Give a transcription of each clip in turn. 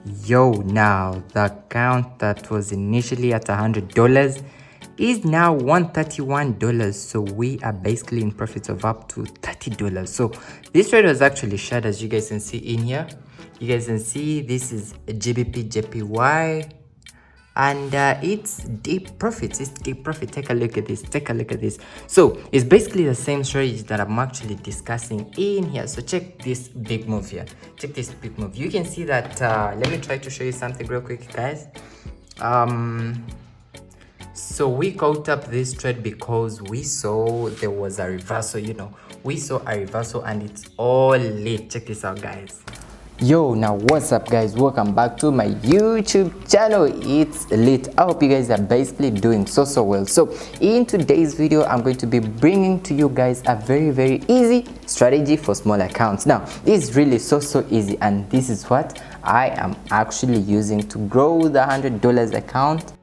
Yo, now the account that was initially at $100 is now $131. So we are basically in profits of up to $30. So this trade was actually shared, as you guys can see in here. You guys can see this is GBP JPY, and it's deep profits. It's deep profit. Take a look at this. Take a look at this. So it's basically the same strategy that I'm actually discussing in here. So check this big move here. Check this big move. You can see that. Let me try to show you something real quick, guys. So we caught up this trade because we saw there was a reversal. We saw a reversal and it's all lit. Check this out, guys. Yo, now what's up, guys? Welcome back to my YouTube channel. It's lit. I hope you guys are basically doing so well. So in today's video, I'm going to be bringing to you guys a very easy strategy for small accounts. Now this is really so easy, and this is what I am actually using to grow the $100 account.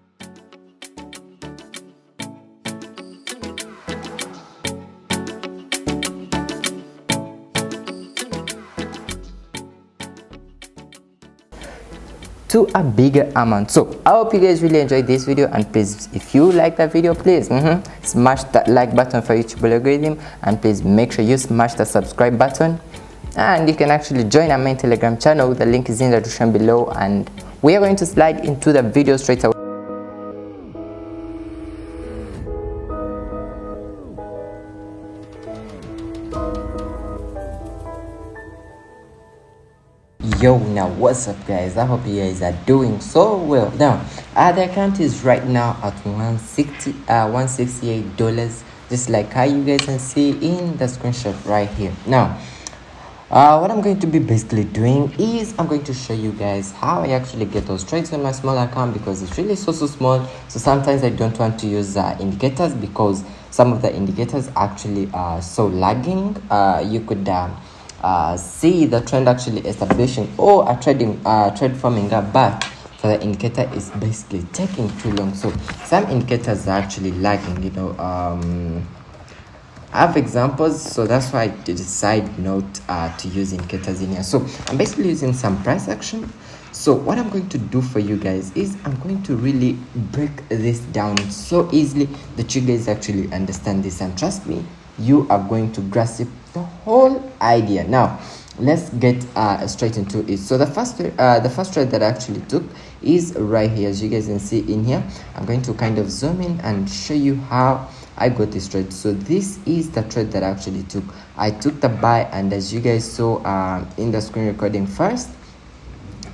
To a bigger amount. So I hope you guys really enjoyed this video, and please, if you like that video, please smash that like button for YouTube algorithm, and please make sure you smash the subscribe button, and you can actually join our main Telegram channel. The link is in the description below, and we are going to slide into the video straight away. Yo, now what's up, guys? I hope you guys are doing so well. Now the account is right now at $168, just like how you guys can see in the screenshot right here. Now what I'm going to be basically doing is I'm going to show you guys how I actually get those trades on my small account, because it's really so small. So sometimes I don't want to use indicators, because some of the indicators actually are so lagging. You could see the trend actually establishing or a trade forming up, but for the indicator is basically taking too long. So some indicators are actually lagging, I have examples, so that's why I decide not to use indicators in here. So I'm basically using some price action. So what I'm going to do for you guys is I'm going to really break this down so easily that you guys actually understand this, and trust me, you are going to grasp the whole idea. Now let's get straight into it. So the first trade that I actually took is right here, as you guys can see in here. I'm going to kind of zoom in and show you how I got this trade. So this is the trade that I actually took. I took the buy, and as you guys saw in the screen recording first,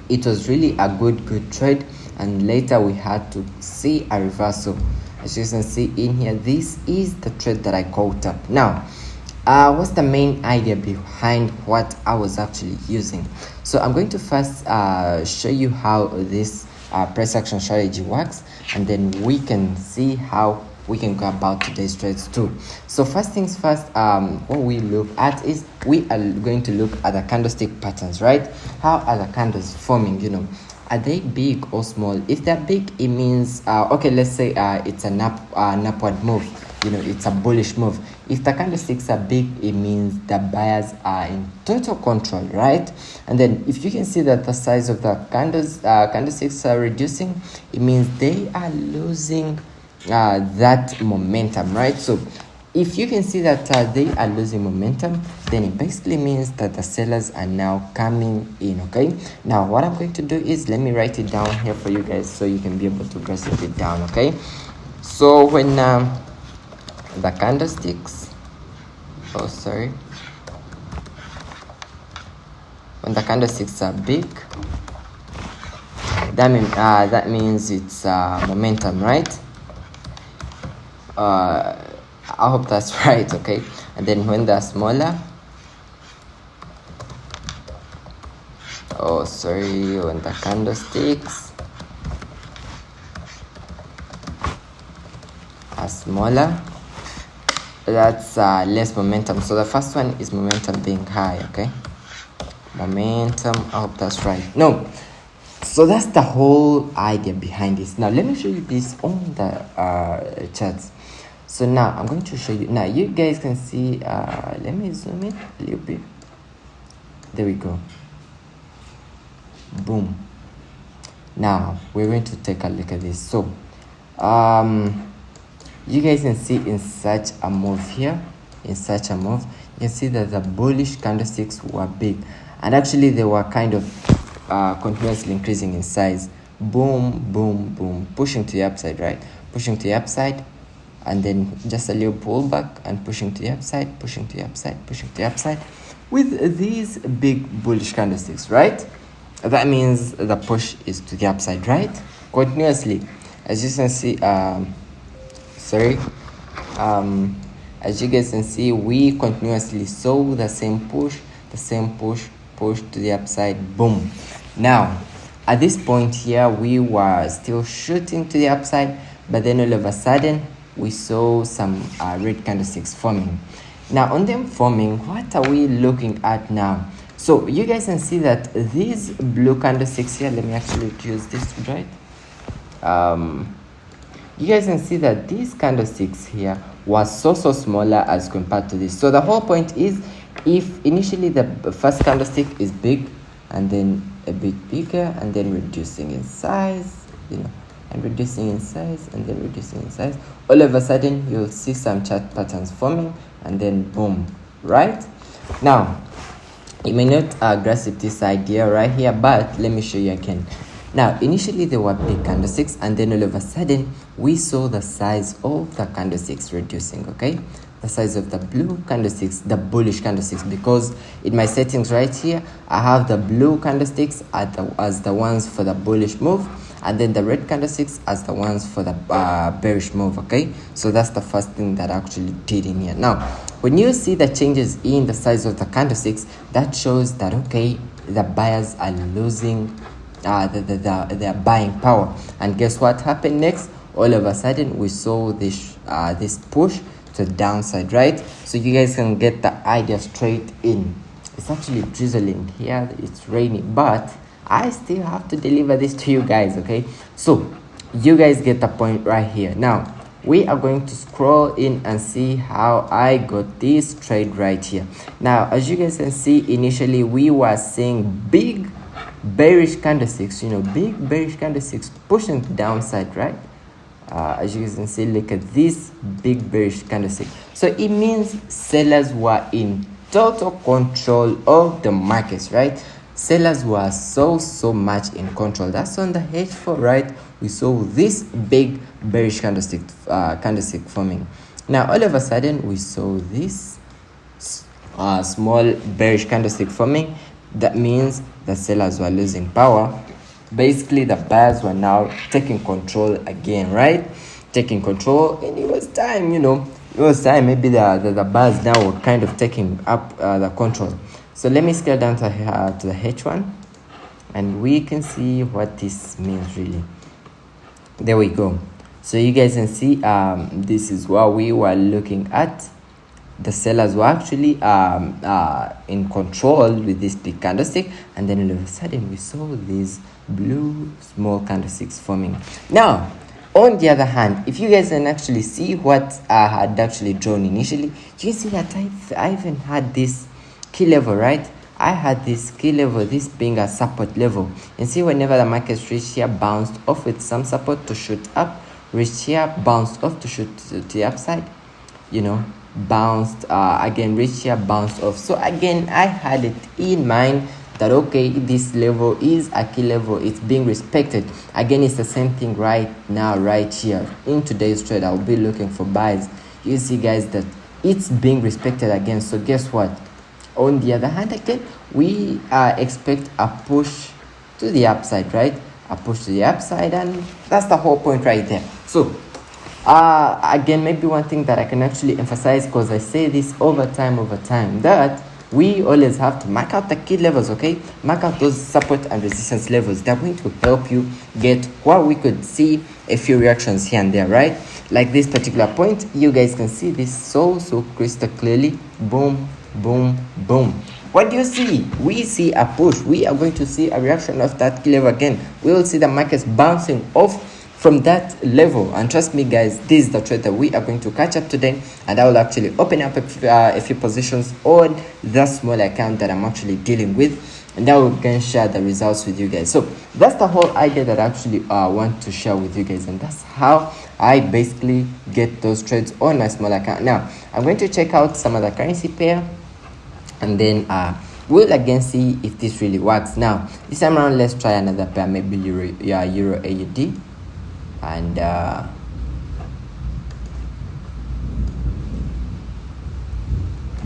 it was really a good trade, and later we had to see a reversal. As you can see in here, this is the trade that I caught up. Now what's the main idea behind what I was actually using? So I'm going to first show you how this price action strategy works, and then we can see how we can go about today's trades too. So first things first, what we look at is we are going to look at the candlestick patterns, right? How are the candles forming? Are they big or small? If they're big, it means okay, let's say it's an upward move. It's a bullish move. If the candlesticks are big, it means the buyers are in total control, right? And then if you can see that the size of the candlesticks are reducing, it means they are losing that momentum, right? So if you can see that they are losing momentum, then it basically means that the sellers are now coming in. Okay, now what I'm going to do is, let me write it down here for you guys so you can be able to grasp it down. Okay, so when the candlesticks when the candlesticks are big, that means it's momentum, right? I hope that's right. Okay, and then when they're smaller, when the candlesticks are smaller, that's less momentum. So the first one is momentum being high. Okay, momentum, I hope that's right. No, so that's the whole idea behind this. Now let me show you this on the charts. So now I'm going to show you. Now you guys can see, let me zoom in a little bit. There we go. Boom. Now we're going to take a look at this. So you guys can see in such a move here, you can see that the bullish candlesticks were big, and actually they were kind of continuously increasing in size. Boom, boom, boom, pushing to the upside, right? Pushing to the upside, and then just a little pullback and pushing to the upside, pushing to the upside, pushing to the upside with these big bullish candlesticks, right? That means the push is to the upside, right? Continuously, as you can see, as you guys can see, we continuously saw the same push, push to the upside, boom. Now at this point here, we were still shooting to the upside, but then all of a sudden we saw some red candlesticks forming. Now on them forming, what are we looking at now? So you guys can see that these blue candlesticks here, let me actually use this to draw it. You guys can see that these candlesticks here was so smaller as compared to this. So the whole point is, if initially the first candlestick is big and then a bit bigger and then reducing in size, and reducing in size and then reducing in size, all of a sudden you'll see some chart patterns forming and then boom, right? Now you may not grasp this idea right here, but let me show you again. Now initially there were big candlesticks, and then all of a sudden we saw the size of the candlesticks reducing. Okay, the size of the blue candlesticks, the bullish candlesticks, because in my settings right here I have the blue candlesticks as the ones for the bullish move, and then the red candlesticks as the ones for the bearish move. Okay, so that's the first thing that I actually did in here. Now when you see the changes in the size of the candlesticks, that shows that okay, the buyers are losing their buying power. And guess what happened next? All of a sudden we saw this push to the downside, right? So you guys can get the idea straight in. It's actually drizzling here, it's raining, but I still have to deliver this to you guys. Okay, so you guys get the point right here. Now we are going to scroll in and see how I got this trade right here. Now as you guys can see, initially we were seeing big bearish candlesticks, big bearish candlesticks pushing the downside, right? As you guys can see, look at this big bearish candlestick. So it means sellers were in total control of the markets, right? Sellers were so much in control. That's on the H4, right? We saw this big bearish candlestick forming. Now all of a sudden we saw this small bearish candlestick forming. That means the sellers were losing power. Basically the buyers were now taking control again, right? Taking control, and it was time, it was time. Maybe the buyers now were kind of taking up the control. So let me scale down to the H1 and we can see what this means really. There we go. So you guys can see this is what we were looking at. The sellers were actually in control with this big candlestick, and then all of a sudden we saw these blue small candlesticks forming. Now on the other hand, if you guys can actually see what I had actually drawn initially, you can see that I even had this key level, right? I had this key level, this being a support level, and see whenever the markets reached here, bounced off with some support to shoot up, reached here, bounced off to shoot to the upside, bounced again, reached here, bounced off. So again, I had it in mind that okay, this level is a key level, it's being respected. Again, it's the same thing right now, right here in today's trade. I'll be looking for buys. You see guys that it's being respected again. So guess what, on the other hand, again we expect a push to the upside, right? A push to the upside, and that's the whole point right there. So again, maybe one thing that I can actually emphasize, because I say this over time, that we always have to mark out the key levels. Okay, mark out those support and resistance levels. They're going to help you get what we could see a few reactions here and there, right? Like this particular point, you guys can see this so crystal clearly. Boom, boom, boom. What do you see? We see a push. We are going to see a reaction of that key level again. We will see the markets bouncing off from that level, and trust me guys, this is the trade that we are going to catch up today, and I will actually open up a few positions on the small account that I'm actually dealing with. and then we can share the results with you guys. So that's the whole idea that I actually want to share with you guys, and that's how I basically get those trades on my small account. Now I'm going to check out some other currency pair, and then we'll again see if this really works. Now this time around, let's try another pair, maybe euro AUD, and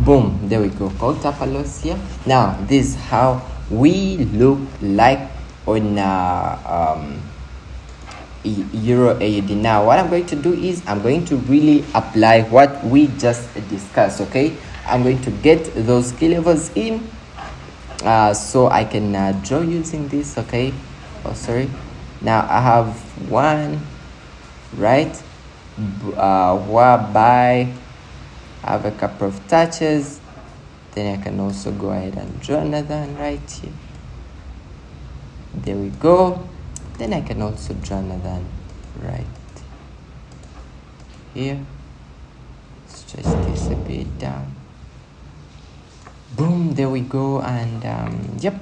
boom, there we go. Call tap a loss here. Now this is how we look like on euro AUD. Now what I'm going to do is I'm going to really apply what we just discussed. Okay, I'm going to get those key levels in, so I can draw using this. Okay, oh sorry, now I have one, right, whereby I have a couple of touches. Then I can also go ahead and draw another one right here. There we go. Then I can also draw another one right here. Stretch this a bit down. Boom, there we go. And yep,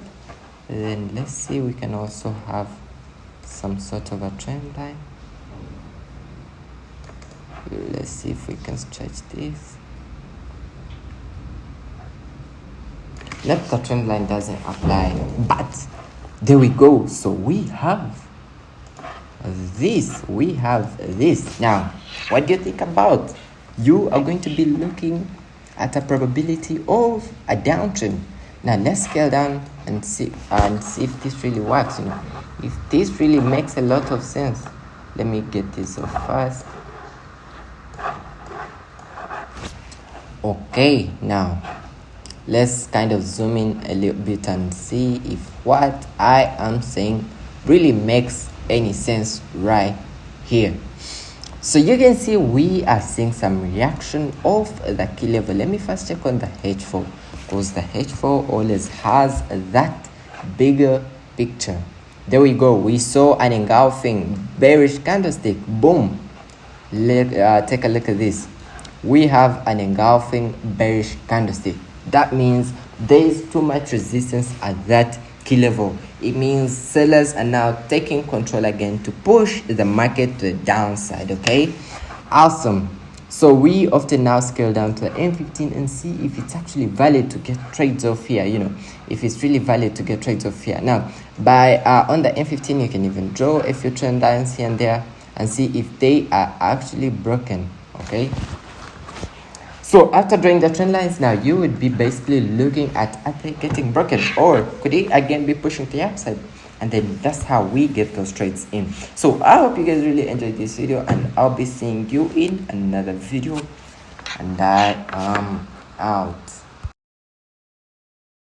then let's see, we can also have some sort of a trend line. Let's see if we can stretch this. Nope, the trend line doesn't apply, but there we go. So we have this. Now what do you think about? You are going to be looking at a probability of a downtrend. Now let's scale down and see if this really works. If this really makes a lot of sense. Let me get this off first. Okay, now let's kind of zoom in a little bit and see if what I am saying really makes any sense right here. So you can see we are seeing some reaction of the key level. Let me first check on the H4, because the H4 always has that bigger picture. There we go. We saw an engulfing bearish candlestick. Boom. Take a look at this. We have an engulfing bearish candlestick. That means there is too much resistance at that key level. It means sellers are now taking control again to push the market to the downside. Okay, awesome. So we often now scale down to the M15 and see if it's actually valid to get trades off here. If it's really valid to get trades off here. Now by on the M15 you can even draw a few trend lines here and there and see if they are actually broken. Okay, so after drawing the trend lines, now you would be basically looking at are they getting broken, or could they again be pushing to the upside? And then that's how we get those trades in. So I hope you guys really enjoyed this video, and I'll be seeing you in another video, and I am out.